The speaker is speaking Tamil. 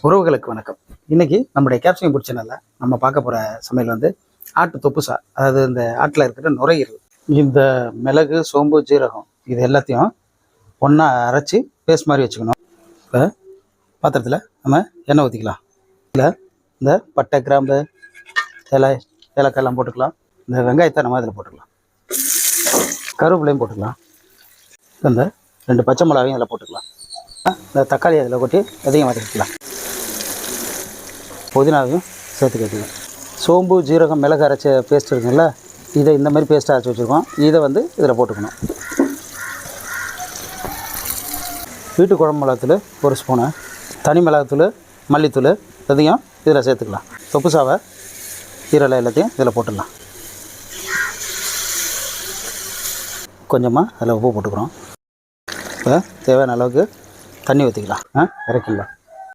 உறவுகளுக்கு வணக்கம். இன்னைக்கு நம்முடைய கேப்சிகம் பிடிச்ச சேனல்ல நம்ம பார்க்க போகிற சமையல் வந்து ஆட்டு தொப்புசா. அதாவது இந்த ஆட்டில் இருக்கிற நுரையீரல். இந்த மிளகு, சோம்பு, ஜீரகம் இது எல்லாத்தையும் ஒன்றா அரைச்சி பேஸ்ட் மாதிரி வச்சுக்கணும். இப்போ பாத்திரத்தில் நம்ம எண்ணெய் ஊற்றிக்கலாம். இல்லை இந்த பட்டை, கிராம்பு, ஏலக்காயெல்லாம் போட்டுக்கலாம். இந்த வெங்காயத்தை நம்ம அதில் போட்டுக்கலாம். கருவேப்பிலையும் போட்டுக்கலாம். இந்த 2 பச்சை மிளகாயும் அதில் போட்டுக்கலாம். இந்த தக்காளி அதில் கொட்டி அதையும் வதக்கிக்கலாம். புதினாவையும் சேர்த்து கட்டிக்கலாம். சோம்பு, ஜீரகம், மிளகு அரைச்ச பேஸ்ட் இருக்குங்களா, இதை இந்த மாதிரி பேஸ்ட்டாக அரைச்சி வச்சுருக்கோம். இதை வந்து இதில் போட்டுக்கணும். வீட்டு குழம்பு மிளகாத்தூள் 1 ஸ்பூனு, தனி மிளகாத்தூள், மல்லித்தூள் இதையும் இதில் சேர்த்துக்கலாம். தொப்புசாவை ஈரலை எல்லாத்தையும் இதில் போட்டுடலாம். கொஞ்சமாக அதில் உப்பு போட்டுக்கிறோம். இப்போ தேவையான அளவுக்கு தண்ணி ஊற்றிக்கலாம். இறக்கிடலாம்.